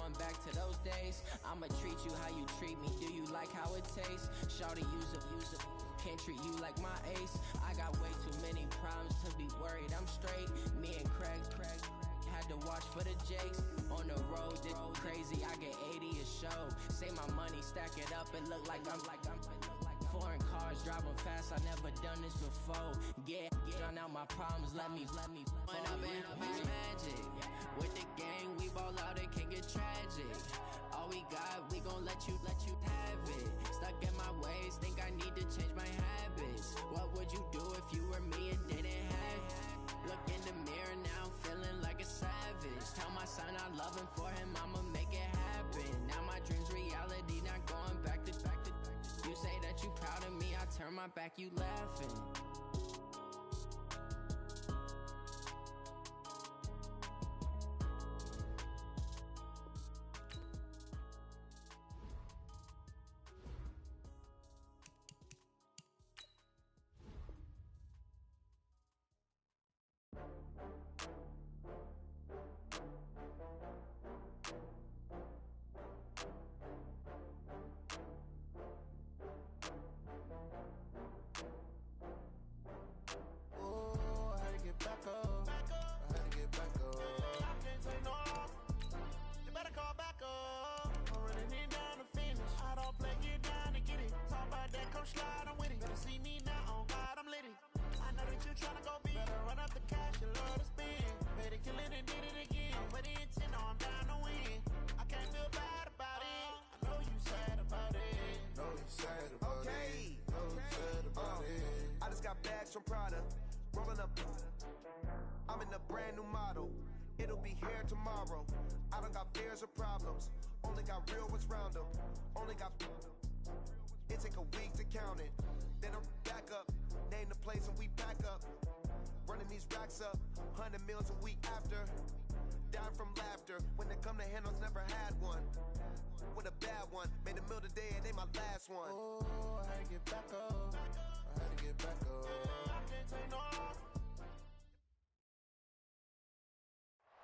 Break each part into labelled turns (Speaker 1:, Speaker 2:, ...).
Speaker 1: going back to those days. I'ma treat you how you treat me. Do you like how it tastes? Shawty, use up. Can't treat you like my ace. I got way too many problems to be worried. I'm straight. Me and Craig had to watch for the Jakes. On the road, this crazy. I get 80 a show. Say my money, stack it up and look like I'm foreign cars driving fast. I never done this before. Get out my problems. Let me. When I'm in magic. With the gang, we ball out. It can get tragic. All we got, we gon' let you have it. Stuck in my ways, think I need to change my habits. What would you do if you were me and didn't have it? Look in the mirror now, I'm feeling like a savage. Tell my son I love him, for him I'ma make it happen. Now my dream's reality, not going back to. You say that you proud of me, I turn my back, you laughing.
Speaker 2: From Prada, rolling up. I'm in a brand new model. It'll be here tomorrow. I don't got fears or problems. Only got real ones round them. Only got. It take a week to count it. Then I'm back up. Name the place and we pack up. Running these racks up. 100 meals a week after. Down from laughter. When they come to handles, never had one. With a bad one. Made a meal today and ain't my last one. Oh, I had to get back up. I had to get back up.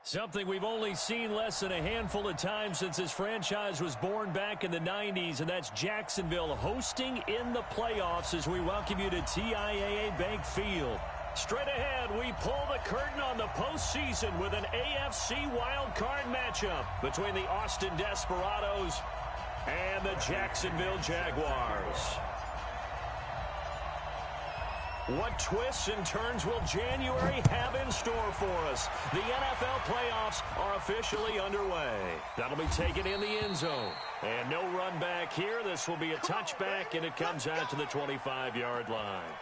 Speaker 3: Something we've only seen less than a handful of times since this franchise was born back in the 90s, and that's Jacksonville hosting in the playoffs as we welcome you to TIAA Bank Field. Straight ahead, we pull the curtain on the postseason with an AFC wildcard matchup between the Austin Desperados and the Jacksonville Jaguars. What twists and turns will January have in store for us? The NFL playoffs are officially underway. That'll be taken in the end zone. And no run back here. This will be a touchback, and it comes out to the 25-yard line.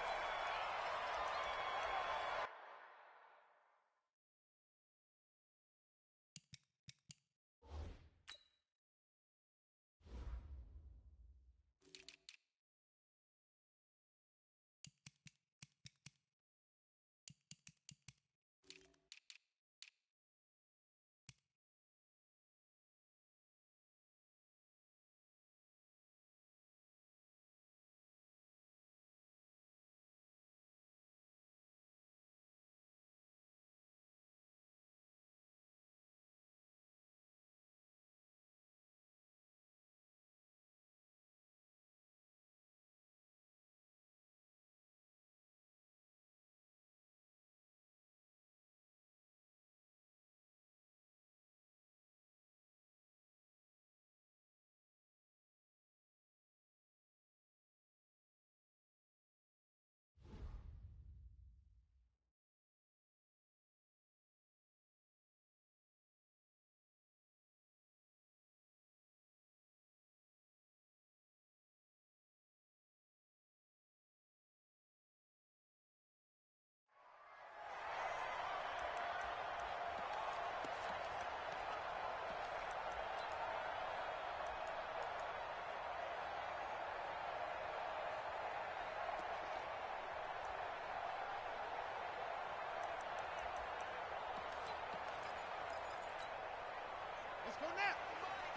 Speaker 4: Let's go now.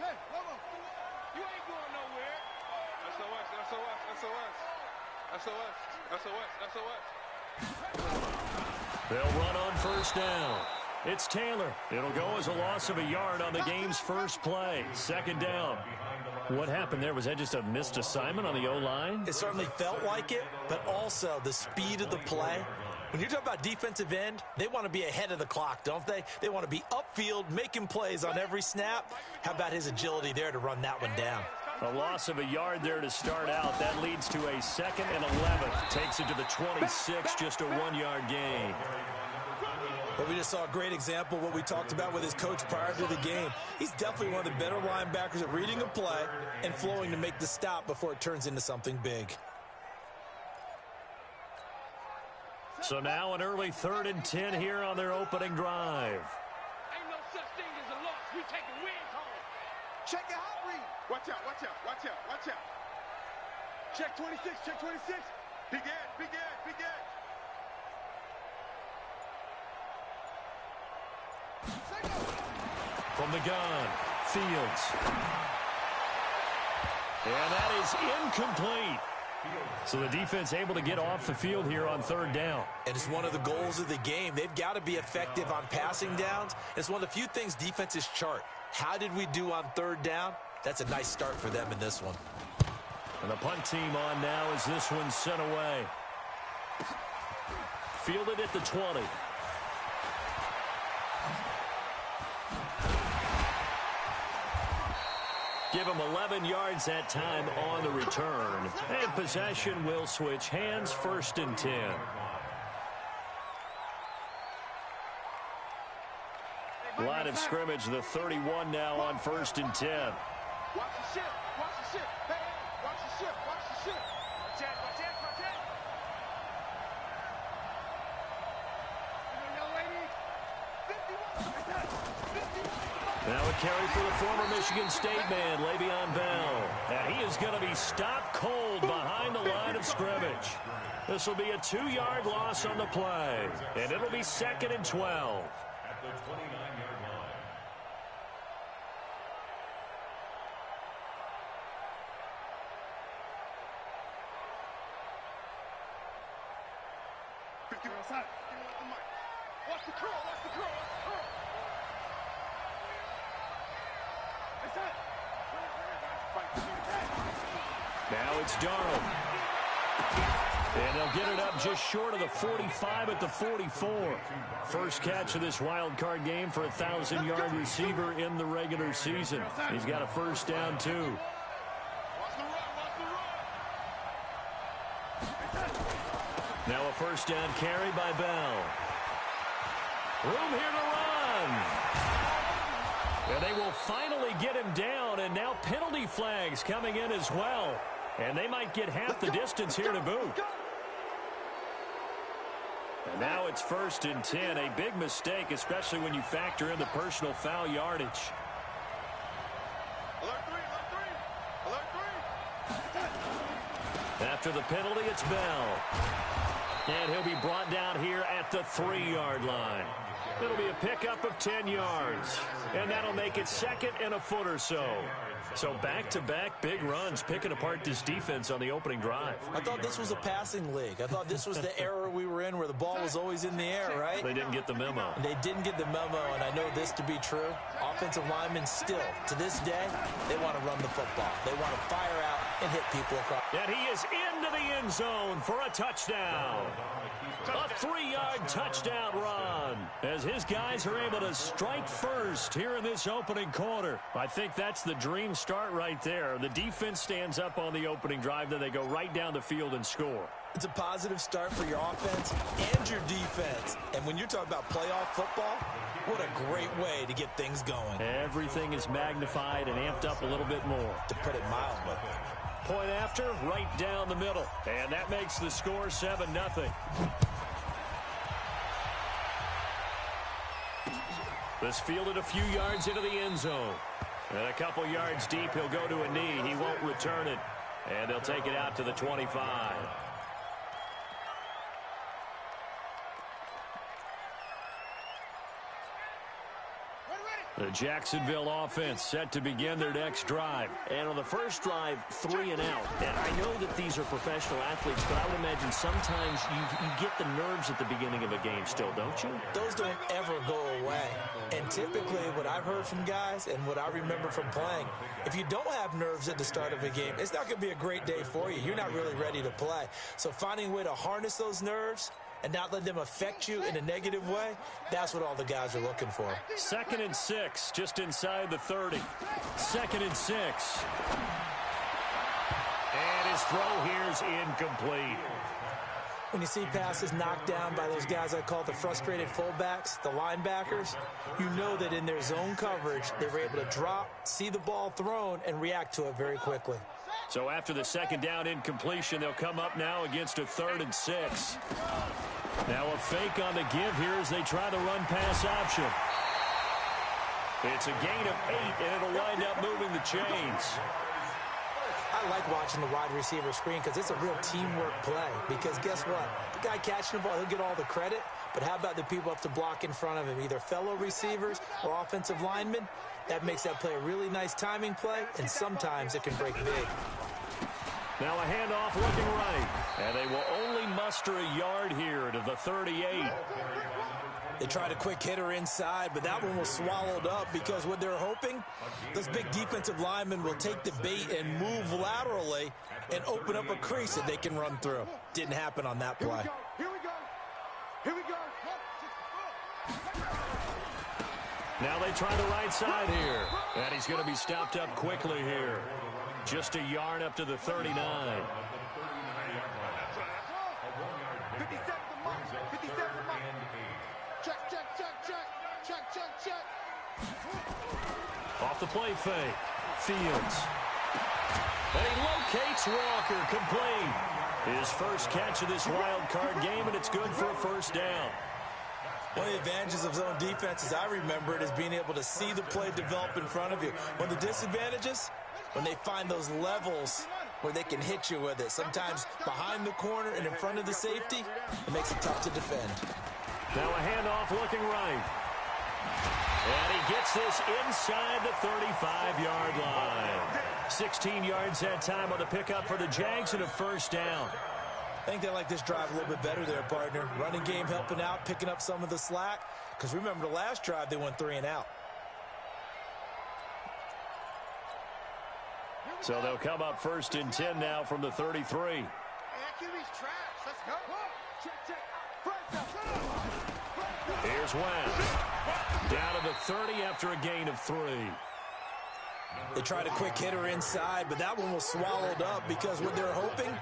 Speaker 4: Hey, come on. You ain't going nowhere.
Speaker 3: They'll run on first down. It's Taylor. It'll go as a loss of a yard on the game's first play. Second down. What happened there? Was that just a missed assignment on the O-line?
Speaker 5: It certainly felt like it, but also the speed of the play. When you're talking about defensive end, they want to be ahead of the clock, don't they? They want to be upfield, making plays on every snap. How about his agility there to run that one down?
Speaker 3: A loss of a yard there to start out. That leads to a 2nd and 11. Takes it to the 26, just a 1-yard gain.
Speaker 5: But we just saw a great example of what we talked about with his coach prior to the game. He's definitely one of the better linebackers at reading a play and flowing to make the stop before it turns into something big.
Speaker 3: So now an early 3rd and 10 here on their opening drive.
Speaker 4: Ain't no such thing as a loss. We taking wins home.
Speaker 2: Check your hot read.
Speaker 4: Watch out, watch out, watch out, watch out. Check 26, check 26. Big edge, big edge, big edge.
Speaker 3: From the gun, Fields. And that is incomplete. So the defense able to get off the field here on 3rd down.
Speaker 5: And it's one of the goals of the game. They've got to be effective on passing downs. It's one of the few things defenses chart. How did we do on 3rd down? That's a nice start for them in this one.
Speaker 3: And the punt team on now as this one's sent away. Fielded at the 20. Give him 11 yards that time on the return. And possession will switch hands, 1st and 10. Line of scrimmage, the 31 now on 1st and 10.
Speaker 4: Watch the ship, watch the ship. Hey, hey, watch the ship, watch the ship. Watch out, watch out, watch out. Young lady, 51.
Speaker 3: Now a carry for the former Michigan State man, Le'Veon Bell. And he is going to be stopped cold behind the line of scrimmage. This will be a 2-yard loss on the play. And it'll be 2nd and 12.
Speaker 6: At the 29-yard line.
Speaker 4: Watch the curl, watch the curl, watch the curl.
Speaker 3: Now it's Darnold. And they'll get it up just short of the 45 at the 44. First catch of this wild card game for a 1,000-yard receiver in the regular season. He's got a first down, too.
Speaker 4: Watch the run, watch the run.
Speaker 3: Now a first down carry by Bell. Room here to run. And they will finally get him down, and now penalty flags coming in as well. And they might get half the distance here to boot. And now it's 1st and 10. A big mistake, especially when you factor in the personal foul yardage.
Speaker 4: Alert 3, alert 3, alert 3.
Speaker 3: After the penalty, it's Bell. And he'll be brought down here at the 3-yard line. It'll be a pickup of 10 yards. And that'll make it 2nd and a foot or so. So back-to-back big runs picking apart this defense on the opening drive.
Speaker 5: I thought this was a passing league. I thought this was the era we were in where the ball was always in the air, right?
Speaker 3: They didn't get the memo.
Speaker 5: They didn't get the memo, and I know this to be true. Offensive linemen still, to this day, they want to run the football. They want to fire out and hit people across.
Speaker 3: And he is into the end zone for a touchdown. A 3-yard touchdown run as his guys are able to strike first here in this opening quarter. I think that's the dream start right there. The defense stands up on the opening drive, then they go right down the field and score.
Speaker 5: It's a positive start for your offense and your defense. And when you're talking about playoff football, what a great way to get things going.
Speaker 3: Everything is magnified and amped up a little bit more.
Speaker 5: To put it mildly.
Speaker 3: Point after, right down the middle. And that makes the score 7-0. This fielded a few yards into the end zone. And a couple yards deep, he'll go to a knee. He won't return it. And they'll take it out to the 25. The Jacksonville offense set to begin their next drive.
Speaker 7: And on the first drive, 3 and out. And I know that these are professional athletes, but I would imagine sometimes you get the nerves at the beginning of a game still, don't you?
Speaker 5: Those don't ever go away. And typically what I've heard from guys and what I remember from playing, if you don't have nerves at the start of a game, it's not going to be a great day for you. You're not really ready to play. So finding a way to harness those nerves and not let them affect you in a negative way, that's what all the guys are looking for.
Speaker 3: 2nd and 6, just inside the 30. 2nd and 6. And his throw here is incomplete.
Speaker 5: When you see passes knocked down by those guys I call the frustrated fullbacks, the linebackers, you know that in their zone coverage, they were able to drop, see the ball thrown, and react to it very quickly.
Speaker 3: So after the 2nd down incompletion, they'll come up now against a 3rd and 6. Now a fake on the give here as they try the run-pass option. It's a gain of 8, and it'll wind up moving the chains.
Speaker 5: I like watching the wide receiver screen because it's a real teamwork play. Because guess what? The guy catching the ball, he'll get all the credit. But how about the people up to block in front of him, either fellow receivers or offensive linemen? That makes that play a really nice timing play, and sometimes it can break big.
Speaker 3: Now a handoff looking right. And they will only muster a yard here to the 38.
Speaker 5: They tried a quick hitter inside, but that one was swallowed up because what they're hoping, those big defensive linemen will take the bait and move laterally and open up a crease that they can run through. Didn't happen on that play.
Speaker 4: Here we go. Here we go.
Speaker 3: Now they try the right side here. And he's going to be stopped up quickly here. Just a yard up to the 39.
Speaker 4: 57 the mark. 57 the mark. Check, check, check, check. Check, check, check.
Speaker 3: Off the play fake. Fields. And he locates Walker, complete. His first catch of this wild card game, and it's good for a 1st down.
Speaker 5: One of the advantages of zone defenses, I remember it, is being able to see the play develop in front of you. One of the disadvantages, when they find those levels where they can hit you with it. Sometimes behind the corner and in front of the safety, it makes it tough to defend.
Speaker 3: Now a handoff looking right. And he gets this inside the 35-yard line. 16 yards that time on the pickup for the Jags and a 1st down.
Speaker 5: I think they like this drive a little bit better there, partner. Running game helping out, picking up some of the slack. Because remember the last drive, they went 3 and out.
Speaker 3: So they'll come up 1st and 10 now from the 33.
Speaker 4: Hey, that QB's trash. Let's go. Check, check.
Speaker 3: Here's West. Down to the 30 after a gain of 3.
Speaker 5: They tried a quick hitter inside, but that one was swallowed up because what they're hoping,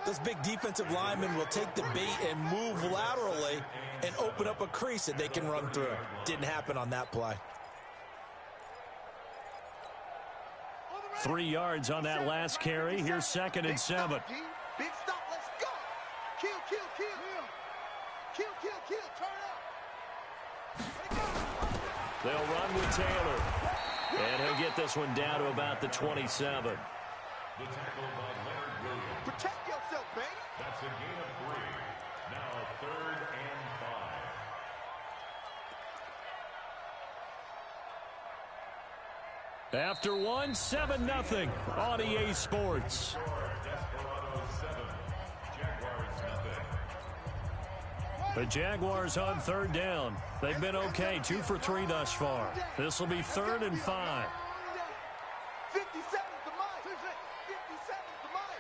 Speaker 5: those big defensive linemen will take the bait and move laterally and open up a crease that they can run through. Didn't happen on that play.
Speaker 3: 3 yards on that last carry. Here's 2nd and 7.
Speaker 4: Big stop. Let's go. Kill, kill, kill. Kill, kill, kill. Turn up.
Speaker 3: They'll run with Taylor. And he'll get this one down to about the 27.
Speaker 6: The tackle by Leonard Williams.
Speaker 4: Protect yourself, baby.
Speaker 6: That's a gain of 3. Now 3rd and 5.
Speaker 3: After one, 7-0 on EA Sports.
Speaker 6: Desperado 7. Jaguars nothing.
Speaker 3: The Jaguars on 3rd down. They've been okay, 2 for 3 thus far. This will be 3rd and 5.
Speaker 4: 57's the mic. 57's the mic.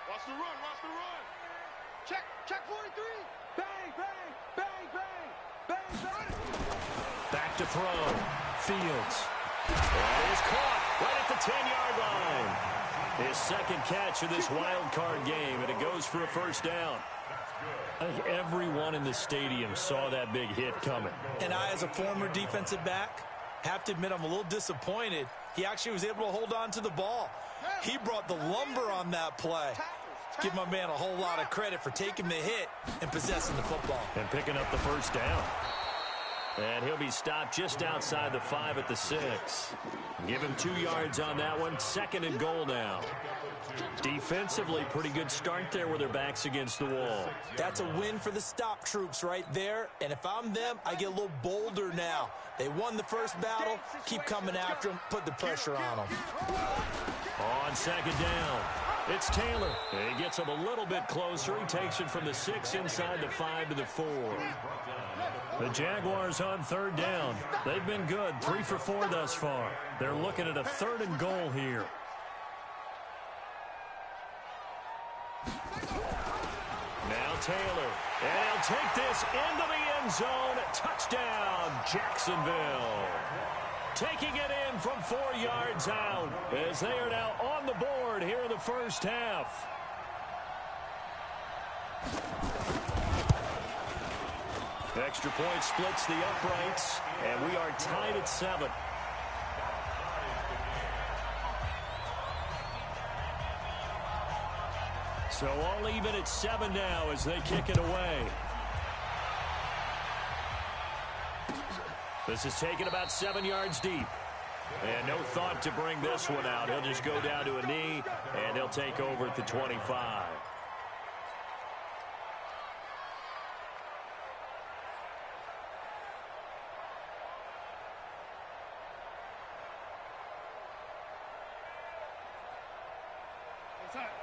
Speaker 4: Watch the run. Watch the run. Check. Check 43. Bang, bang, bang, bang, bang, bang.
Speaker 3: Back to throw. Fields. That is caught right at the 10-yard line. His 2nd catch of this wild card game, and it goes for a 1st down. I think everyone in the stadium saw that big hit coming.
Speaker 5: And I, as a former defensive back, have to admit I'm a little disappointed. He actually was able to hold on to the ball. He brought the lumber on that play. Give my man a whole lot of credit for taking the hit and possessing the football.
Speaker 3: And picking up the 1st down. And he'll be stopped just outside the 5 at the 6. Give him 2 yards on that one. 2nd and goal now. Defensively, pretty good start there with their backs against the wall.
Speaker 5: That's a win for the stop troops right there. And if I'm them, I get a little bolder now. They won the first battle. Keep coming after them. Put the pressure on them.
Speaker 3: On 2nd down, it's Taylor. He gets him a little bit closer. He takes it from the 6 inside the 5 to the 4. The Jaguars on 3rd down. They've been good, 3 for 4 thus far. They're looking at a 3rd and goal here. Now Taylor, and he'll take this into the end zone. Touchdown, Jacksonville. Taking it in from 4 yards out as they are now on the board here in the first half. Extra point splits the uprights, and we are tied at 7. So all even at 7 now as they kick it away. This is taken about 7 yards deep. And no thought to bring this one out. He'll just go down to a knee, and he'll take over at the 25.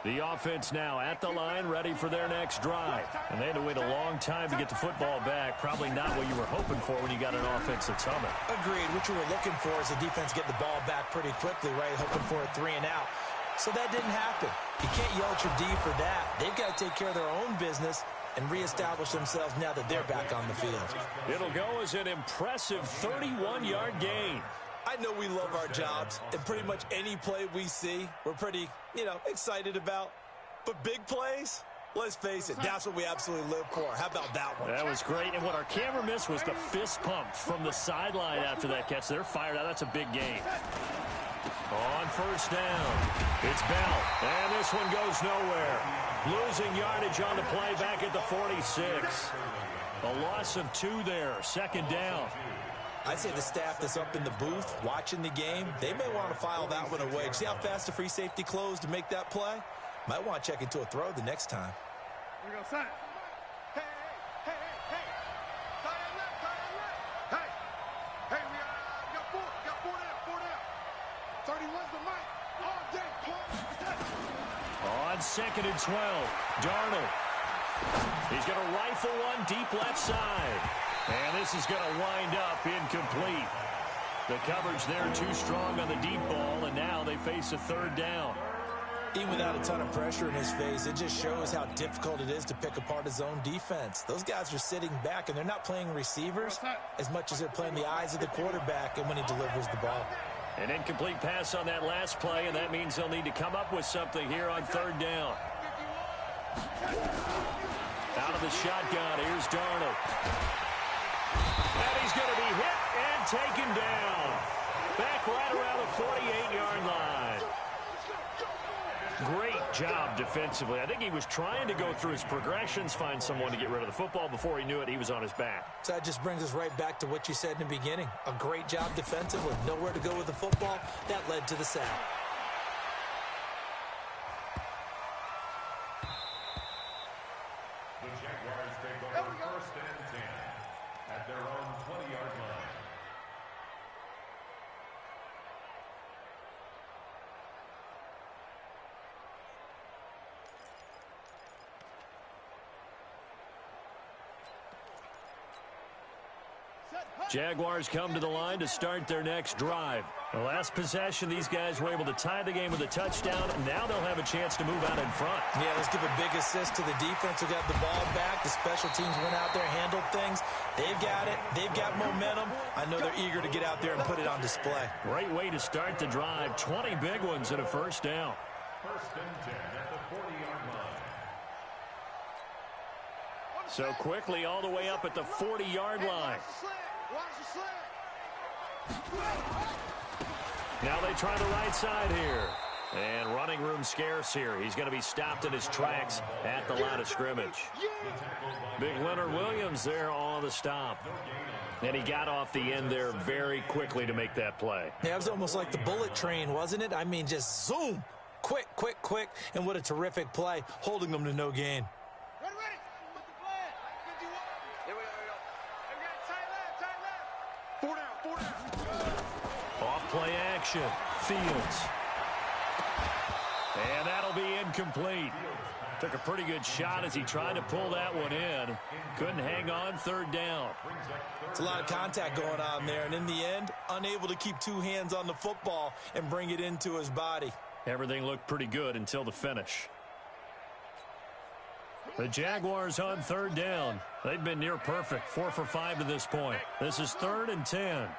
Speaker 3: The offense now at the line, ready for their next drive. And they had to wait a long time to get the football back. Probably not what you were hoping for when you got an offense that's humming.
Speaker 5: Agreed. What you were looking for is the defense get the ball back pretty quickly, right? Hoping for a 3 and out. So that didn't happen. You can't yell at your D for that. They've got to take care of their own business and reestablish themselves now that they're back on the field.
Speaker 3: It'll go as an impressive 31-yard gain.
Speaker 5: I know we love our jobs, and pretty much any play we see, we're pretty, excited about. But big plays, let's face it, that's what we absolutely live for. How about that one?
Speaker 3: That was great, and what our camera missed was the fist pump from the sideline after that catch. They're fired out. That's a big gain. On 1st down, it's Bell, and this one goes nowhere. Losing yardage on the play back at the 46. A loss of 2 there, 2nd down.
Speaker 5: I'd say the staff that's up in the booth watching the game, they may want to file that one away. See how fast the free safety closed to make that play? Might want to check into a throw the next time.
Speaker 4: Here we go, son. Hey. Side and left. Hey, we got 4 down. 31's the mic. All day,
Speaker 3: On 2nd and 12, Darnold. He's going to rifle one deep left side. And this is going to wind up incomplete. The coverage there too strong on the deep ball, and now they face a 3rd down.
Speaker 5: Even without a ton of pressure in his face, it just shows how difficult it is to pick apart his own defense. Those guys are sitting back, and they're not playing receivers as much as they're playing the eyes of the quarterback and when he delivers the ball.
Speaker 3: An incomplete pass on that last play, and that means they'll need to come up with something here on 3rd down. Out of the shotgun, here's Darnold. And he's going to be hit and taken down. Back right around the 48-yard line. Great job defensively. I think he was trying to go through his progressions, find someone to get rid of the football. Before he knew it, he was on his back.
Speaker 5: So that just brings us right back to what you said in the beginning. A great job defensively. Nowhere to go with the football. That led to the sack.
Speaker 6: The Jaguars take over 1st and 10 at their own 20-yard line.
Speaker 3: Jaguars come to the line to start their next drive. The last possession, these guys were able to tie the game with a touchdown, and now they'll have a chance to move out in front.
Speaker 5: Yeah, let's give a big assist to the defense who got the ball back. The special teams went out there, handled things. They've got it. They've got momentum. I know they're eager to get out there and put it on display.
Speaker 3: Great way to start the drive. 20 big ones and a 1st down.
Speaker 6: 1st and 10 at the 40-yard line.
Speaker 3: So quickly all the way up at the 40-yard line. Now they try the right side here. And running room scarce here. He's going to be stopped in his tracks at the line of scrimmage. Big Leonard Williams there on the stop. And he got off the end there very quickly to make that play.
Speaker 5: Yeah, it was almost like the bullet train, wasn't it? I mean, just zoom. Quick, quick, quick. And what a terrific play, holding them to no gain.
Speaker 4: Ready, ready. Put the flag. 51. Here we go. We got tight left. 4 down.
Speaker 3: Off play action. Fields. And that'll be incomplete. Took a pretty good shot as he tried to pull that one in. Couldn't hang on, 3rd down.
Speaker 5: It's a lot of contact going on there, and in the end, unable to keep 2 hands on the football and bring it into his body.
Speaker 3: Everything looked pretty good until the finish. The Jaguars on 3rd down. They've been near perfect, 4 for 5 to this point. This is 3rd and 10.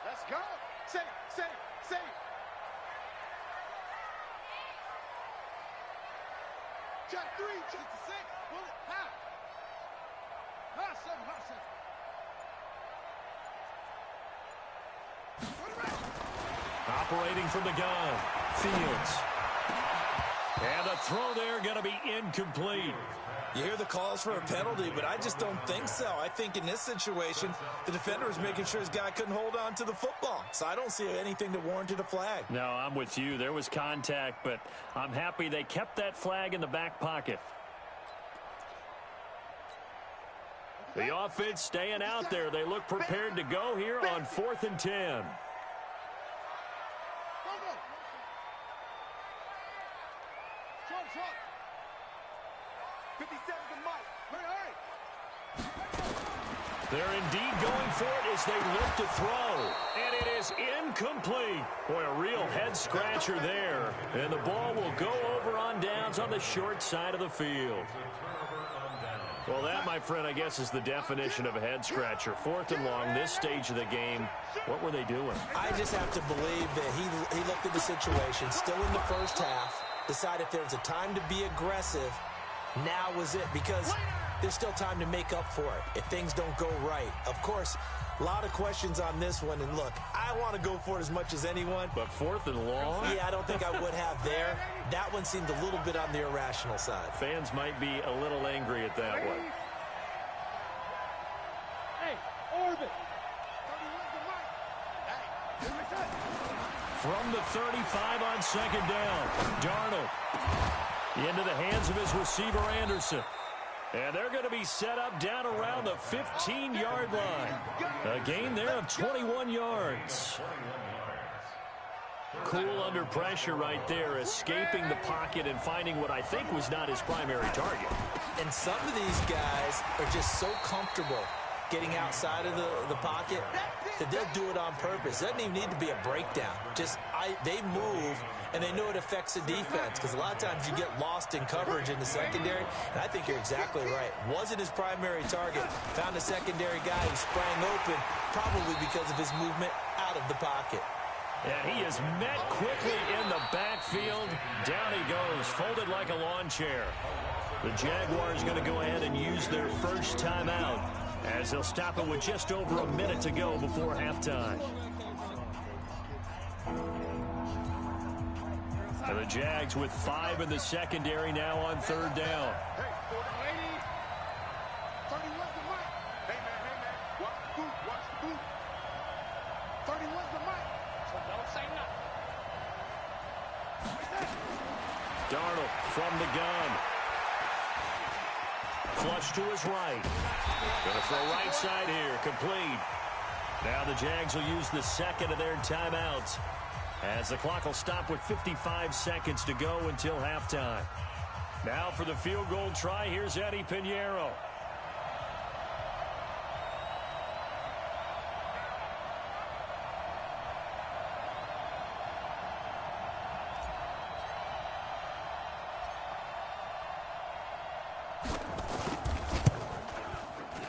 Speaker 4: Let's go. Say. Check 3, check the 6. Pull it. High. High 7, high 7.
Speaker 3: Operating from the gun. Fields. And the throw there going to be incomplete.
Speaker 5: You hear the calls for a penalty, but I just don't think so. I think in this situation, the defender was making sure his guy couldn't hold on to the football. So I don't see anything that warranted a flag.
Speaker 3: No, I'm with you. There was contact, but I'm happy they kept that flag in the back pocket. The offense staying out there. They look prepared to go here on 4th and 10.
Speaker 4: 57 to Mike. Hurry.
Speaker 3: They're indeed going for it as they look to throw. And it is incomplete. Boy, a real head-scratcher there. And the ball will go over on downs on the short side of the field. Well, that, my friend, I guess is the definition of a head-scratcher. 4th and long, this stage of the game. What were they doing?
Speaker 5: I just have to believe that he looked at the situation, still in the first half, decided if there was a time to be aggressive, now was it, because there's still time to make up for it if things don't go right. Of course, a lot of questions on this one, and look, I want to go for it as much as anyone.
Speaker 3: But 4th and long?
Speaker 5: Yeah, I don't think I would have there. That one seemed a little bit on the irrational side.
Speaker 3: Fans might be a little angry at that one.
Speaker 4: Hey, orbit.
Speaker 3: From the 35 on 2nd down, Darnold into the hands of his receiver, Anderson. And they're going to be set up down around the 15-yard line. A gain there of 21 yards. Cool under pressure right there, escaping the pocket and finding what I think was not his primary target.
Speaker 5: And some of these guys are just so comfortable getting outside of the pocket that they'll do it on purpose. It doesn't even need to be a breakdown. They move, and they know it affects the defense, because a lot of times you get lost in coverage in the secondary, and I think you're exactly right. Wasn't his primary target. Found a secondary guy who sprang open, probably because of his movement out of the pocket.
Speaker 3: And he is met quickly in the backfield. Down he goes, folded like a lawn chair. The Jaguars going to go ahead and use their first timeout, as they'll stop it with just over a minute to go before halftime. And the Jags with 5 in the secondary now on 3rd down.
Speaker 4: Hey, 31 to Mike. Hey, man. Watch the boot. 31 to Mike. So don't say nothing.
Speaker 3: Darnold from the gun. Flush to his right. Going to throw right side here. Complete. Now the Jags will use the second of their timeouts, as the clock will stop with 55 seconds to go until halftime. Now for the field goal try, here's Eddie Pinheiro.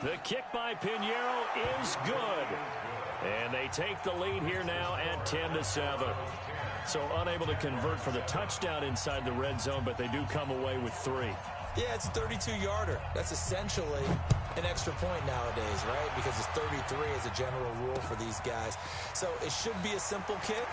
Speaker 3: The kick by Pinheiro is good. And they take the lead here now at 10-7. So unable to convert for the touchdown inside the red zone, but they do come away with 3.
Speaker 5: Yeah, it's a 32-yarder. That's essentially an extra point nowadays, right? Because it's 33 as a general rule for these guys. So it should be a simple kick,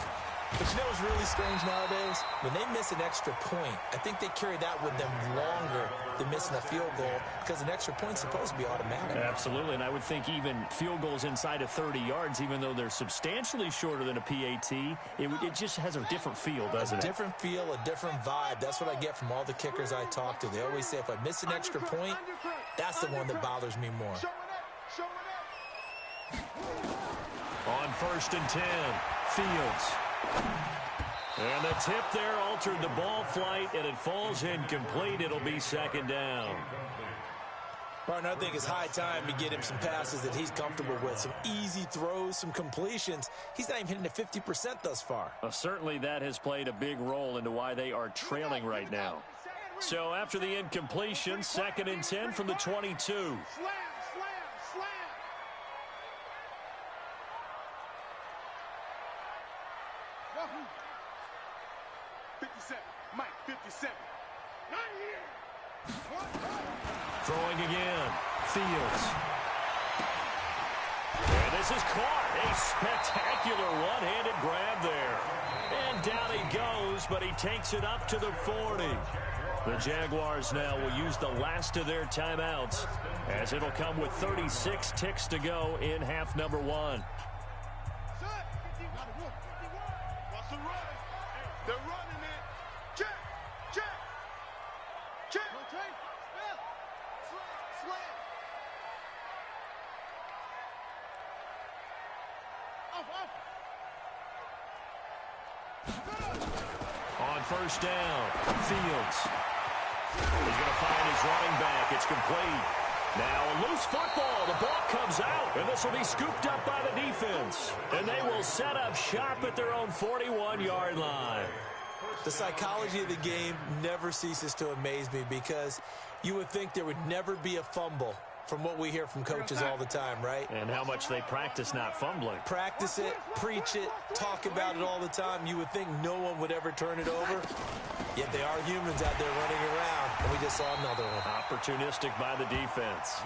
Speaker 5: But you know what's really strange nowadays? When they miss an extra point, I think they carry that with them longer than missing a field goal because an extra point's supposed to be automatic.
Speaker 3: Absolutely, and I would think even field goals inside of 30 yards, even though they're substantially shorter than a PAT, it just has a different feel, doesn't it?
Speaker 5: A different feel, a different vibe. That's what I get from all the kickers I talk to. They always say if I miss an extra point, that's the one that bothers me more.
Speaker 3: On 1st and 10, Fields. And the tip there altered the ball flight, and it falls incomplete. It'll be 2nd down.
Speaker 5: Partner, I think it's high time to get him some passes that he's comfortable with, some easy throws, some completions. He's not even hitting at 50% thus far.
Speaker 3: Well, certainly that has played a big role into why they are trailing right now. So after the incompletion, 2nd and 10 from the 22.
Speaker 4: 57, Mike, 57. Not here.
Speaker 3: Throwing again, Fields. And this is caught. A spectacular one-handed grab there. And down he goes, but he takes it up to the 40. The Jaguars now will use the last of their timeouts, as it'll come with 36 ticks to go in half number 1.
Speaker 4: What's the run? They're running it. Check, check, check. Rotate, spell, slam. Off.
Speaker 3: On 1st down, Fields. He's going to find his running back. It's complete. Now a loose football. The ball comes out, and this will be scooped up by the defense. And they will set up shop at their own 41-yard line.
Speaker 5: The psychology of the game never ceases to amaze me because you would think there would never be a fumble from what we hear from coaches all the time, right?
Speaker 3: And how much they practice not fumbling.
Speaker 5: Practice it, preach it, talk about it all the time. You would think no one would ever turn it over. Yet they are humans out there running around, and we just saw another one.
Speaker 3: Opportunistic by the defense.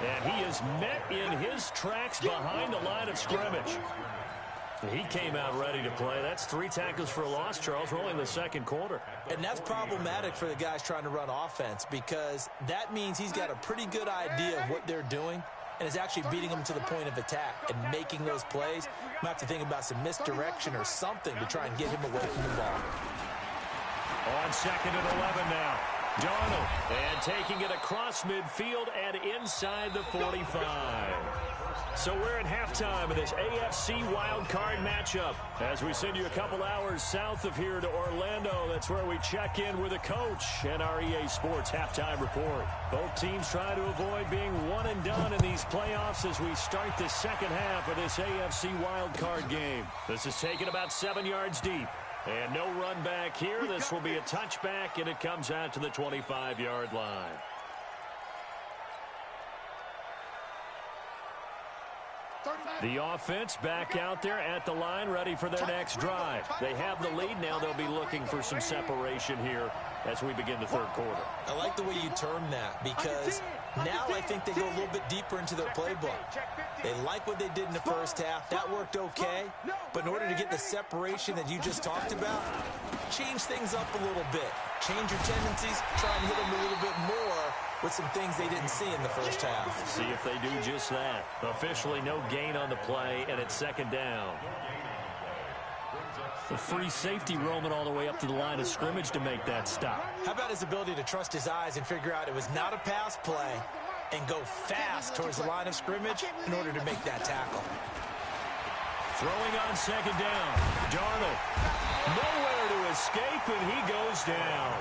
Speaker 3: And he is met in his tracks behind the line of scrimmage. He came out ready to play. That's 3 tackles for a loss, Charles. We're only in the 2nd quarter.
Speaker 5: And that's problematic for the guys trying to run offense because that means he's got a pretty good idea of what they're doing and is actually beating them to the point of attack and making those plays. Might have to think about some misdirection or something to try and get him away from the ball.
Speaker 3: On 2nd and 11 now. Darnold, and taking it across midfield and inside the 45. So we're at halftime of this AFC wildcard matchup. As we send you a couple hours south of here to Orlando, that's where we check in with the coach and our EA Sports halftime report. Both teams try to avoid being one and done in these playoffs as we start the 2nd half of this AFC wildcard game. This is taken about 7 yards deep. And no run back here. This will be a touchback, and it comes out to the 25-yard line. The offense back out there at the line, ready for their next drive. They have the lead. Now they'll be looking for some separation here as we begin the 3rd quarter.
Speaker 5: I like the way you term that because now I think they go a little bit deeper into their playbook. They like what they did in the 1st half. That worked okay. But in order to get the separation that you just talked about, change things up a little bit. Change your tendencies. Try and hit them a little bit more with some things they didn't see in the 1st half.
Speaker 3: See if they do just that. Officially no gain on the play, and it's 2nd down. The free safety roaming all the way up to the line of scrimmage to make that stop.
Speaker 5: How about his ability to trust his eyes and figure out it was not a pass play and go fast towards the line of scrimmage in order to make that tackle.
Speaker 3: Throwing on 2nd down. Darnold. Nowhere to escape, and he goes down.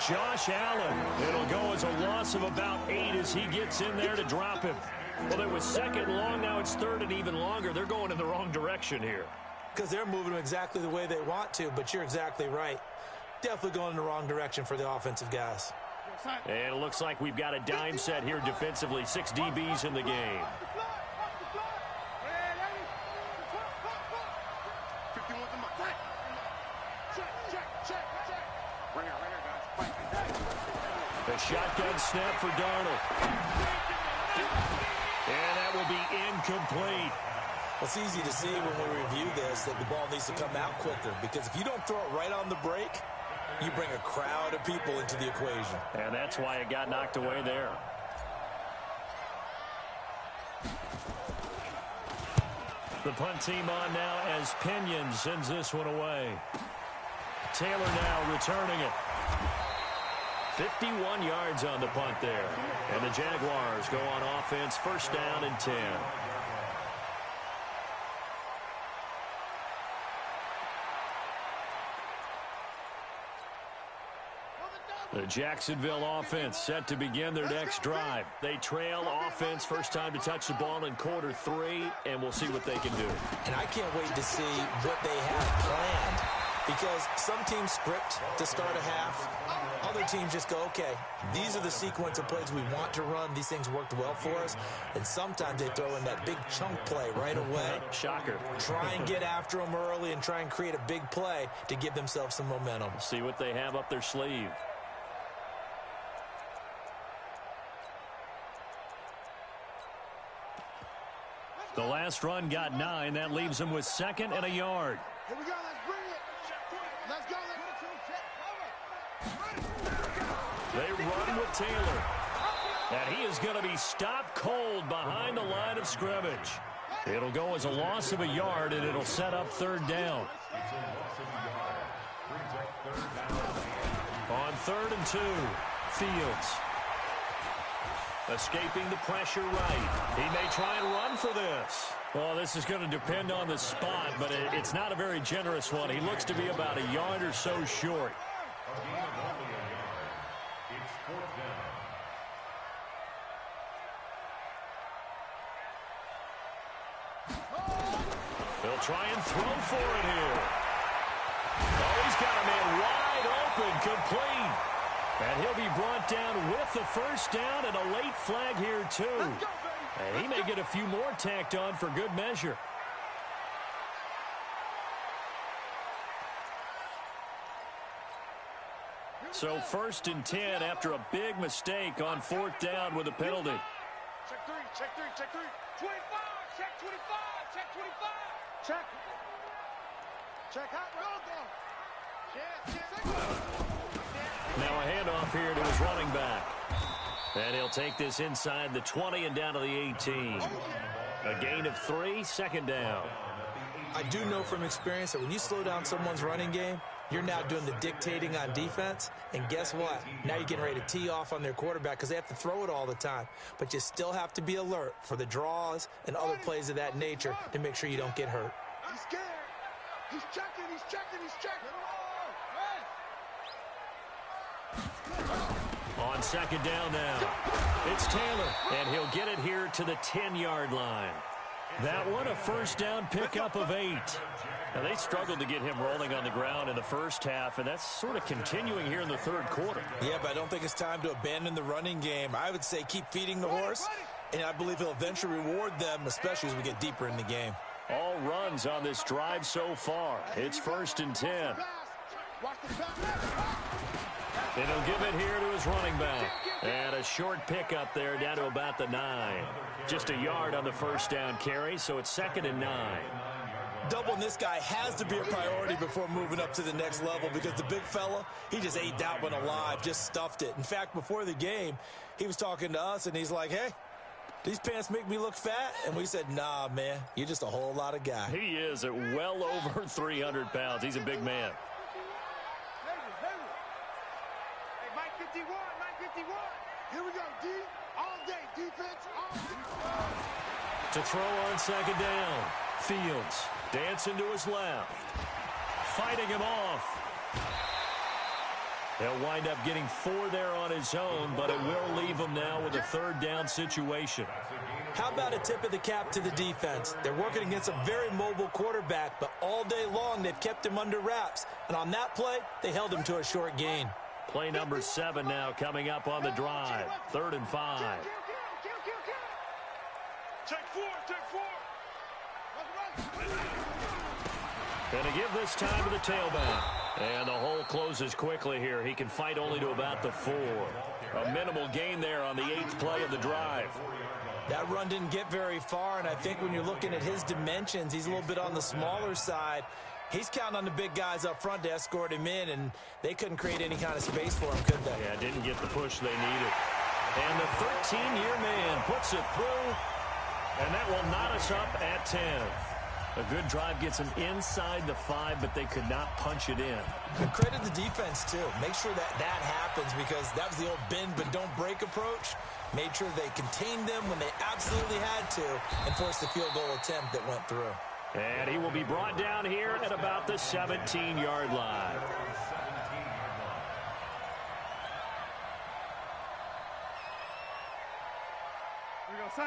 Speaker 3: Josh Allen. It'll go as a loss of about 8 as he gets in there to drop him. Well, it was 2nd long. Now it's 3rd and even longer. They're going in the wrong direction here.
Speaker 5: Because they're moving exactly the way they want to, but you're exactly right. Definitely going in the wrong direction for the offensive guys.
Speaker 3: And it looks like we've got a dime set here defensively. 6 DBs in the game. The shotgun snap for Darnold. And that will be incomplete.
Speaker 5: Well, it's easy to see when we review this that the ball needs to come out quicker, because if you don't throw it right on the break, you bring a crowd of people into the equation.
Speaker 3: And that's why it got knocked away there. The punt team on now as Pinion sends this one away. Taylor now returning it. 51 yards on the punt there. And the Jaguars go on offense, first down and 10. The Jacksonville offense set to begin their next drive. They trail offense, first time to touch the ball in quarter 3, and we'll see what they can do.
Speaker 5: And I can't wait to see what they have planned, because some teams script to start a half. Other teams just go, okay, these are the sequence of plays we want to run. These things worked well for us. And sometimes they throw in that big chunk play right away.
Speaker 3: Shocker.
Speaker 5: Try and get after them early and try and create a big play to give themselves some momentum.
Speaker 3: See what they have up their sleeve. The last run got 9. That leaves them with 2nd and a yard.
Speaker 4: Here we go. Let's bring it. Let's go.
Speaker 3: They run with Taylor. And he is going to be stopped cold behind the line of scrimmage. It'll go as a loss of a yard, and it'll set up 3rd down. On 3rd and 2, Fields. Escaping the pressure right. He may try and run for this. Well, this is going to depend on the spot, but it's not a very generous one. He looks to be about a yard or so short. They'll try and throw for it here. Oh, he's got a man wide open, complete. And he'll be brought down with the first down and a late flag here, too. And he may get a few more tacked on for good measure. So 1st and 10 after a big mistake on 4th down with a penalty.
Speaker 4: Check 3, check 3, check 3. 25, check 25, check 25. Check. Check hot road though. Check.
Speaker 3: Now a handoff here to his running back. And he'll take this inside the 20 and down to the 18. A gain of 3, 2nd down.
Speaker 5: I do know from experience that when you slow down someone's running game, you're now doing the dictating on defense. And guess what? Now you're getting ready to tee off on their quarterback because they have to throw it all the time. But you still have to be alert for the draws and other plays of that nature to make sure you don't get hurt.
Speaker 4: He's scared. He's checking, he's checking, he's checking.
Speaker 3: On 2nd down now, it's Taylor, and he'll get it here to the 10-yard line. That one a first down pickup of 8. Now, they struggled to get him rolling on the ground in the first half, and that's sort of continuing here in the 3rd quarter.
Speaker 5: Yeah, but I don't think it's time to abandon the running game. I would say keep feeding the horse, and I believe he'll eventually reward them, especially as we get deeper in the game.
Speaker 3: All runs on this drive so far. It's 1st and 10. And he'll give it here to his running back. And a short pickup there down to about the 9. Just a yard on the first down carry, so it's 2nd and 9.
Speaker 5: Doubling this guy has to be a priority before moving up to the next level, because the big fella, he just ate that one alive, just stuffed it. In fact, before the game, he was talking to us, and he's like, hey, these pants make me look fat? And we said, nah, man, you're just a whole lot of guy.
Speaker 3: He is at well over 300 pounds. He's a big man.
Speaker 4: Hey, Mike 51, Mike 51. Here we go, D. All day, defense, all day.
Speaker 3: To throw on 2nd down, Fields dancing to his left, fighting him off. He'll wind up getting 4 there on his own, but it will leave him now with a 3rd down situation.
Speaker 5: How about a tip of the cap to the defense? They're working against a very mobile quarterback, but all day long they've kept him under wraps. And on that play, they held him to a short gain.
Speaker 3: Play number 7 now coming up on the drive. 3rd and 5.
Speaker 4: Take 4, take 4.
Speaker 3: Going to give this time to the tailback. And the hole closes quickly here. He can fight only to about the 4. A minimal gain there on the 8th play of the drive.
Speaker 5: That run didn't get very far, and I think when you're looking at his dimensions, he's a little bit on the smaller side. He's counting on the big guys up front to escort him in, and they couldn't create any kind of space for him, could they?
Speaker 3: Yeah, didn't get the push they needed. And the 13-year man puts it through, and that will knot us up at 10. A good drive gets them inside the 5, but they could not punch it in.
Speaker 5: And credit the defense, too. Make sure that happens, because that was the old bend but don't break approach. Made sure they contained them when they absolutely had to and forced the field goal attempt that went through.
Speaker 3: And he will be brought down here at about the 17-yard line.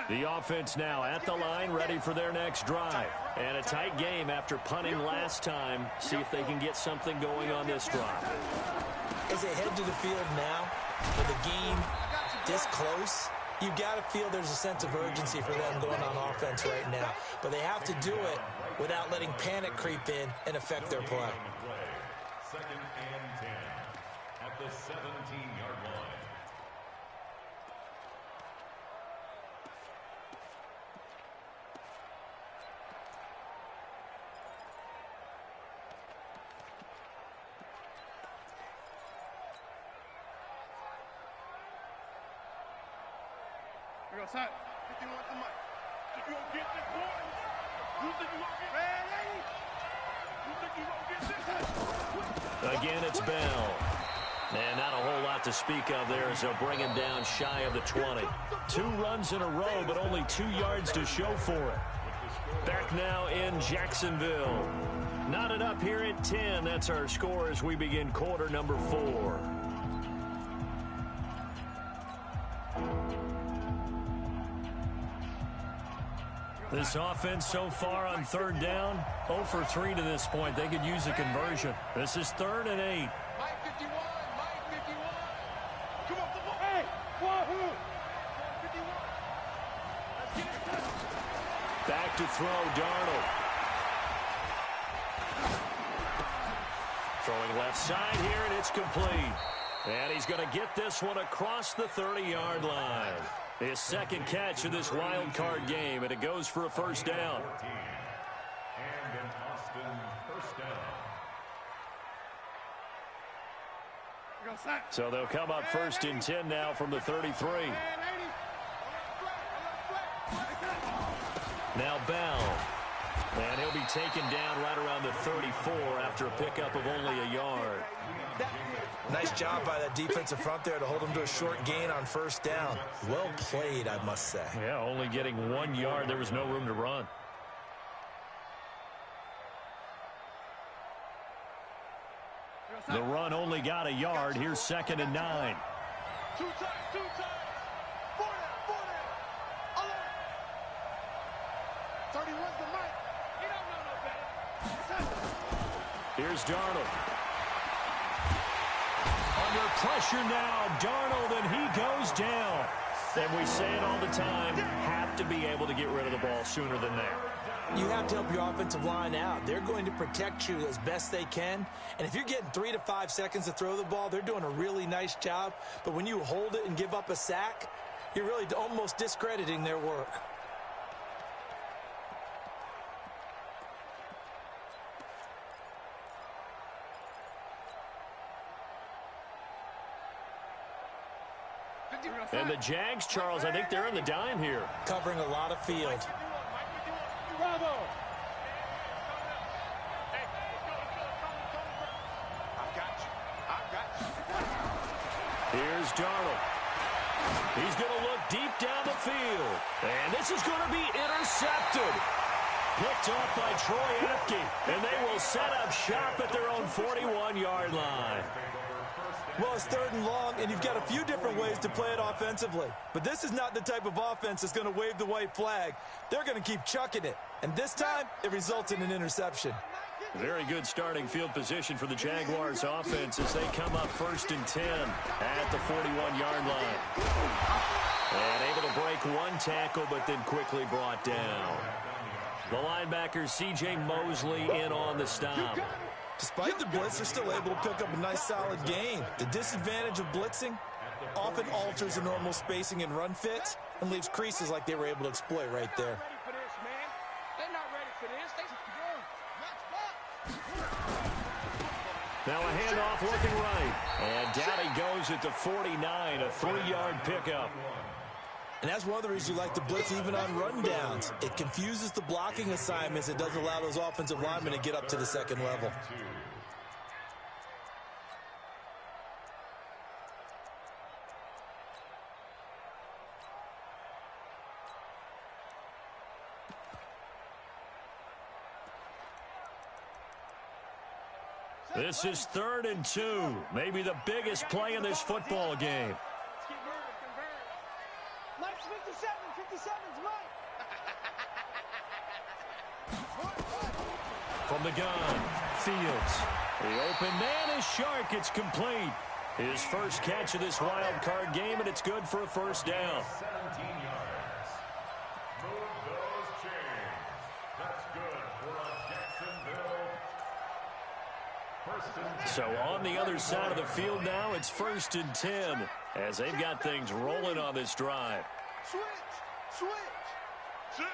Speaker 3: The offense now at the line, ready for their next drive. And a tight game after punting last time. See if they can get something going on this drive.
Speaker 5: As they head to the field now, with the game this close, you've got to feel there's a sense of urgency for them going on offense right now. But they have to do it without letting panic creep in and affect their play.
Speaker 6: 2nd and 10 at the 17-yard line.
Speaker 4: Outside. 51 to Mike. If you don't get this one, you think you won't get it? You think you won't get this?
Speaker 3: Again, it's Bell. And not a whole lot to speak of there as they'll bring him down shy of the 20. 2 runs in a row, but only 2 yards to show for it. Back now in Jacksonville. Knotted up here at 10. That's our score as we begin quarter number 4. This offense so far on 3rd down, 0 for 3 to this point. They could use a conversion. This is 3rd and 8.
Speaker 4: Mike 51, Mike 51. Come on, come on. Hey, wahoo. 51. Let's get it.
Speaker 3: Back to throw, Darnold. Throwing left side here, and it's complete. And he's going to get this one across the 30-yard line. His 2nd catch of this wild card game, and it goes for a first down.
Speaker 6: And an Austin first down.
Speaker 3: So they'll come up 1st and 10 now from the 33. Now Bell. And he'll be taken down right around the 34 after a pickup of only a yard.
Speaker 5: Nice job by that defensive front there to hold him to a short gain on 1st down. Well played, I must say.
Speaker 3: Yeah, only getting 1 yard. There was no room to run. The run only got a yard. Here's 2nd and 9.
Speaker 4: 2 times, 2 times. 4 down, 11. 31's the Mike. He don't know no better.
Speaker 3: Here's Darnold. Under pressure now, Darnold, and he goes down. And we say it all the time, have to be able to get rid of the ball sooner than that.
Speaker 5: You have to help your offensive line out. They're going to protect you as best they can. And if you're getting 3 to 5 seconds to throw the ball, they're doing a really nice job. But when you hold it and give up a sack, you're really almost discrediting their work.
Speaker 3: And the Jags, Charles, I think they're in the dime here.
Speaker 5: Covering a lot of field.
Speaker 4: Bravo.
Speaker 3: Here's Darnold. He's going to look deep down the field. And this is going to be intercepted. Picked off by Troy Apke. And they will set up shop at their own 41-yard line.
Speaker 5: Well, it's 3rd and long, and you've got a few different ways to play it offensively. But this is not the type of offense that's going to wave the white flag. They're going to keep chucking it. And this time, it results in an interception.
Speaker 3: Very good starting field position for the Jaguars offense as they come up 1st and 10 at the 41-yard line. And able to break 1 tackle, but then quickly brought down. The linebacker, C.J. Mosley, in on the stop.
Speaker 5: Despite the blitz, they're still able to pick up a nice solid gain. The disadvantage of blitzing often alters the normal spacing and run fits, and leaves creases like they were able to exploit right there.
Speaker 3: Now a handoff looking right. And down he goes at the 49, a 3-yard pickup.
Speaker 5: And that's one of the reasons you like to blitz even on rundowns. It confuses the blocking assignments. It doesn't allow those offensive linemen to get up to the second level.
Speaker 3: This is 3rd and 2. Maybe the biggest play in this football game.
Speaker 4: Mike's 57. 57's Mike.
Speaker 3: From the gun, Fields. The open man is Shark. It's complete. His first catch of this wild card game, and it's good for a first down.
Speaker 6: 17 yards. Move those chains. That's good for a Jacksonville. First and 10.
Speaker 3: So on the other side of the field now, it's 1st and 10 as they've got things rolling on this drive.
Speaker 4: Switch. Shift.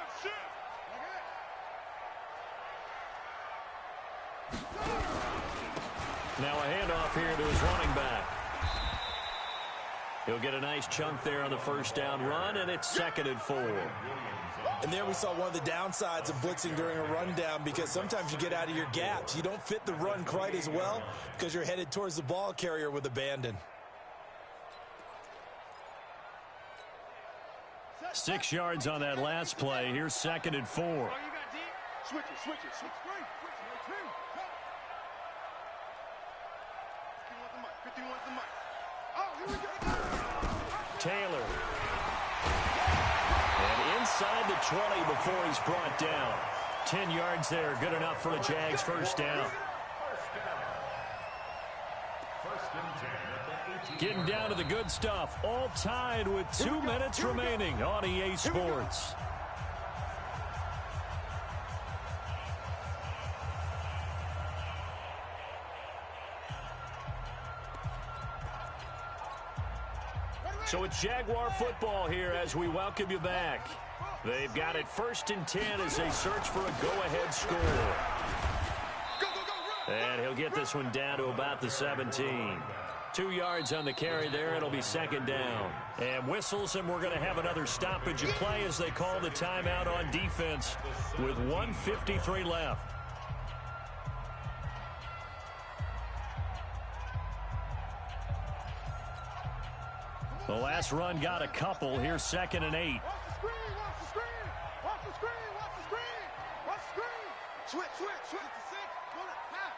Speaker 3: Now a handoff here to his running back. He'll get a nice chunk there on the first down run, and it's 2nd and 4.
Speaker 5: And there we saw one of the downsides of blitzing during a rundown, because sometimes you get out of your gaps. You don't fit the run quite as well because you're headed towards the ball carrier with abandon.
Speaker 3: 6 yards on that last play. Here's 2nd and 4.
Speaker 4: Oh, you got deep? Switch it. 51's the mic. Oh, here we go.
Speaker 3: Taylor. And inside the 20 before he's brought down. 10 yards there. Good enough for a Jags first down.
Speaker 6: First and 10 at the 18.
Speaker 3: Getting down to the good stuff. All tied with 2 minutes remaining on EA Sports. So it's Jaguar football here as we welcome you back. They've got it 1st and 10 as they search for a go-ahead score. And he'll get this one down to about the 17. 2 yards on the carry there. It'll be 2nd down. And whistles, and we're going to have another stoppage of play as they call the timeout on defense with 1:53 left. The last run got a couple. Here's 2nd and 8.
Speaker 4: Watch the screen. Switch to 6. Go to half.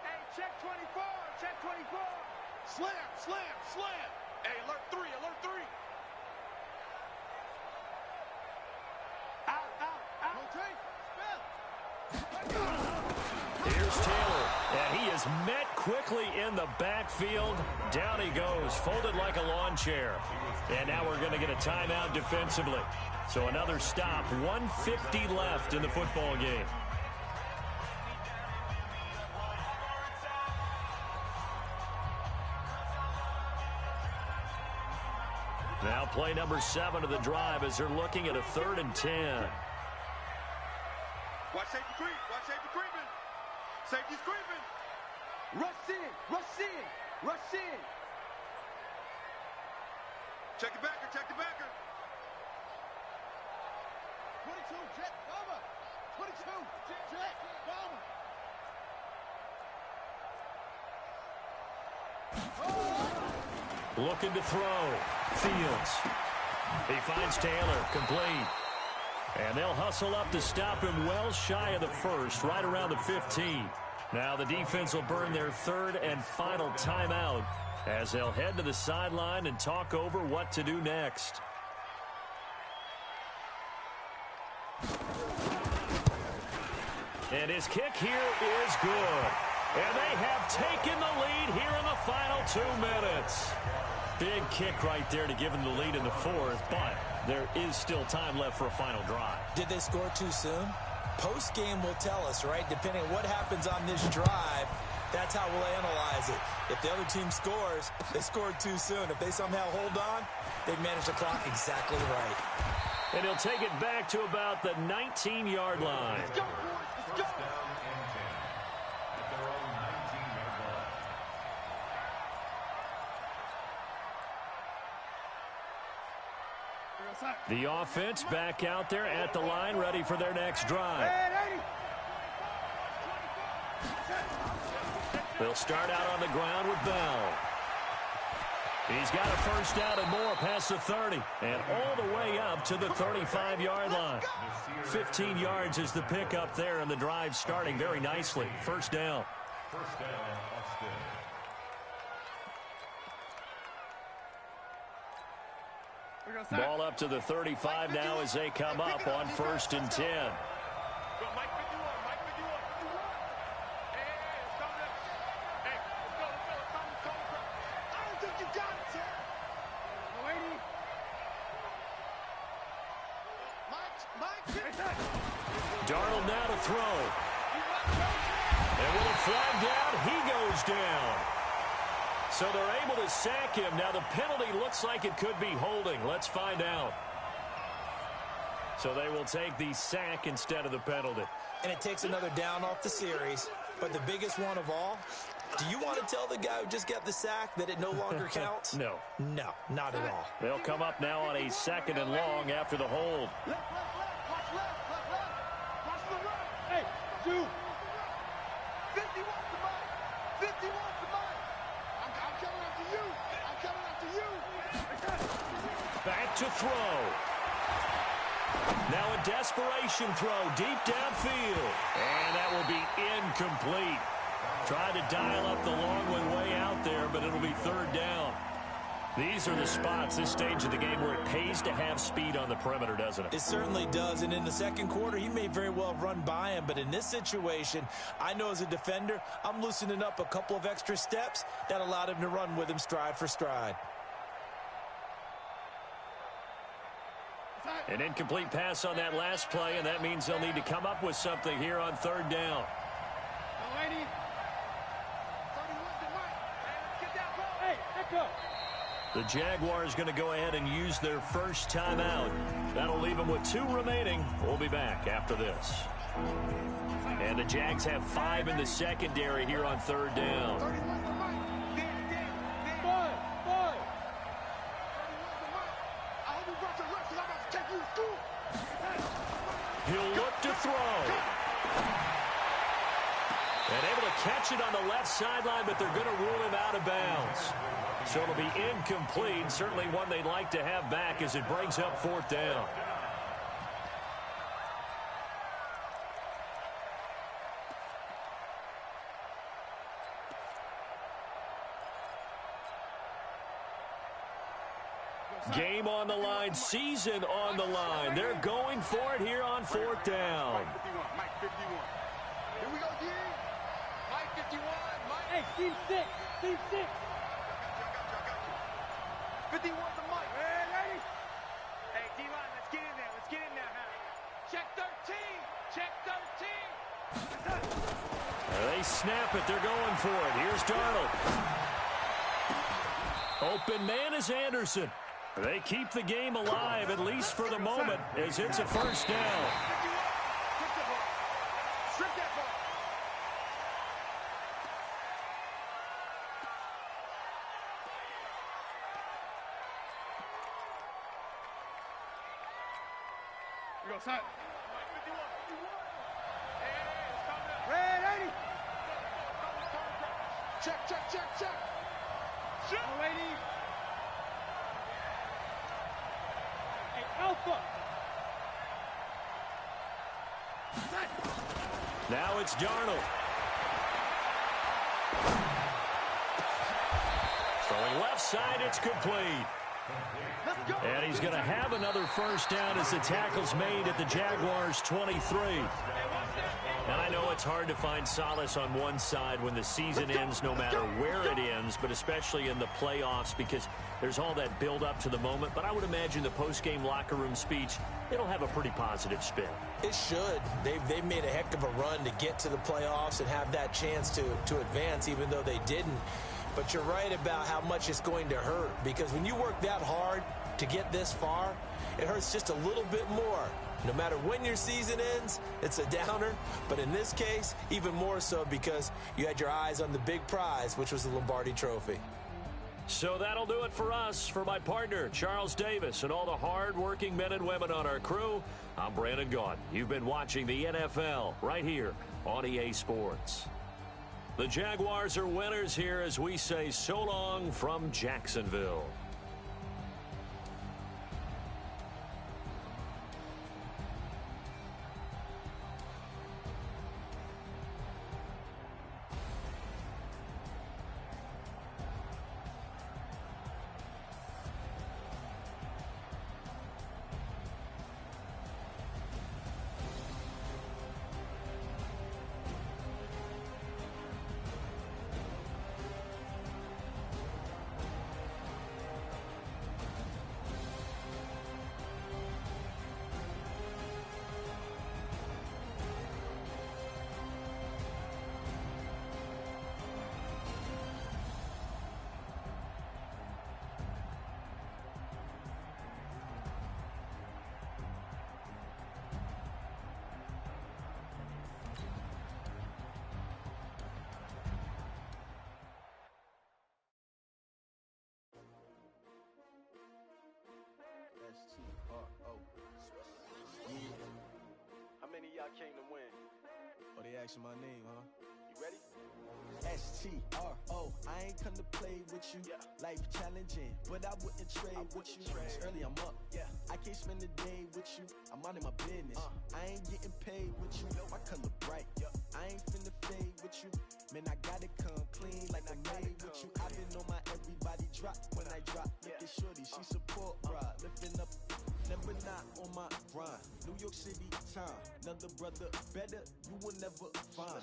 Speaker 4: Hey, check 24. Slam. Hey, alert 3. Out.
Speaker 3: Here's Taylor, and he is met quickly in the backfield. Down he goes, folded like a lawn chair. And now we're going to get a timeout defensively. So another stop, 1:50 left in the football game. Now play number 7 of the drive as they're looking at a 3rd and 10.
Speaker 4: Watch safety creeping. Safety's creeping. Rush in. Check the backer. 22, jet, bomber. 22, jet, bomber.
Speaker 3: Looking to throw. Fields. He finds Taylor. Complete. And they'll hustle up to stop him well shy of the first, right around the 15. Now the defense will burn their 3rd and final timeout as they'll head to the sideline and talk over what to do next. And his kick here is good. And they have taken the lead here in the final 2 minutes. Big kick right there to give them the lead in the 4th, but there is still time left for a final drive.
Speaker 5: Did they score too soon? Post-game will tell us, right? Depending on what happens on this drive, That's how we'll analyze it. If the other team scores, they scored too soon. If they somehow hold on, they've managed the clock exactly right.
Speaker 3: And he'll take it back to about the 19-yard line.
Speaker 4: Let's go, boys. Let's go.
Speaker 6: First down and 10 at their own 19-yard line.
Speaker 3: The offense back out there at the line, ready for their next drive. They'll start out on the ground with Bell. He's got a first down and more past the 30 and all the way up to the 35-yard line. 15 yards is the pickup there, and the drive starting very nicely. First down.
Speaker 6: First down, Austin.
Speaker 3: Ball up to the 35 now as they come up on 1st and 10. Darnold now to throw. And with a flag down, he goes down. So they're able to sack him. Now the penalty looks like it could be holding. Let's find out. So they will take the sack instead of the penalty.
Speaker 5: And it takes another down off the series. But the biggest one of all, do you want to tell the guy who just got the sack that it no longer counts?
Speaker 3: No.
Speaker 5: No, not at all.
Speaker 3: They'll come up now on a 2nd and long after the hold.
Speaker 4: Hey, dude. 50 wants the mic. 50 wants the mic. I'm coming after you. I'm coming after you.
Speaker 3: Back to throw. Now a desperation throw deep downfield. And that will be incomplete. Tried to dial up the long one way out there, but it'll be 3rd down. These are the spots, this stage of the game, where it pays to have speed on the perimeter, doesn't it?
Speaker 5: It certainly does, and in the second quarter, he may very well run by him, but in this situation, I know as a defender, I'm loosening up a couple of extra steps that allowed him to run with him stride for stride.
Speaker 3: An incomplete pass on that last play, and that means they'll need to come up with something here on 3rd down. The Jaguars going to go ahead and use their first timeout. That'll leave them with 2 remaining. We'll be back after this. And the Jags have 5 in the secondary here on 3rd down. He'll look to throw. And able to catch it on the left sideline, but they're going to rule him out of bounds. So it'll be incomplete. Certainly one they'd like to have back as it brings up 4th down. Game on the line, season on the line. They're going for it here on 4th down.
Speaker 4: Mike 51. Here we go, D. Mike 51. Mike. Hey, Steve 6. Steve 6. 51 the mic. Hey, ready? Hey, D-line, let's get in there. Let's get in there, man. Check 13. Check 13.
Speaker 3: They snap it. They're going for it. Here's Darnold. Open man is Anderson. They keep the game alive, at least for the moment, as it's a first down.
Speaker 4: Strip that ball. We go, son. Red 80. Check, check, check, check. Check. Oh, lady. Hey, Alpha.
Speaker 3: Now it's Darnold. Throwing left side, it's complete. And he's going to have another first down as the tackle's made at the Jaguars' 23. And I know it's hard to find solace on one side when the season ends, no matter where it ends, but especially in the playoffs, because there's all that build-up to the moment. But I would imagine the post-game locker room speech, it'll have a pretty positive spin.
Speaker 5: It should. They've made a heck of a run to get to the playoffs and have that chance to advance, even though they didn't. But you're right about how much it's going to hurt, because when you work that hard to get this far, it hurts just a little bit more. No matter when your season ends, it's a downer. But in this case, even more so because you had your eyes on the big prize, which was the Lombardi Trophy.
Speaker 3: So that'll do it for us. For my partner, Charles Davis, and all the hard-working men and women on our crew, I'm Brandon Gaudin. You've been watching the NFL right here on EA Sports. The Jaguars are winners here as we say so long from Jacksonville.
Speaker 4: How many of y'all came to win?
Speaker 2: Oh, they asking my name, huh?
Speaker 4: You ready?
Speaker 2: STRO, I ain't come to play with you.
Speaker 4: Yeah.
Speaker 2: Life challenging, but I wouldn't trade with you. It's early, I'm up.
Speaker 4: Yeah.
Speaker 2: I can't spend a day with you. I'm minding my business. I ain't getting paid with you. My color bright. I ain't finna fade with you. Man, I gotta come clean like I made with you. I've been on my everybody drop when I drop. Look at shorty, she support ride. Lifting up, never not on my grind. New York City time. Another brother better, you will never find.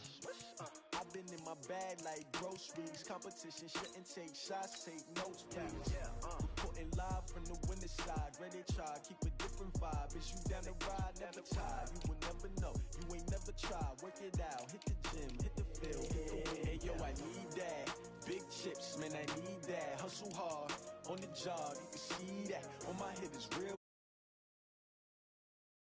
Speaker 2: I've been in my bag like groceries. Competition shouldn't take shots, take notes, please. Reporting live from the winning side. Ready to try, keep a different vibe. Is you down the ride, never tired. You will never know, you ain't never tried. Work it out, hit the gym, hit the field. Hey yo, I need that. Big chips, man, I need that. Hustle hard, on the job, you can see that. On my head is real.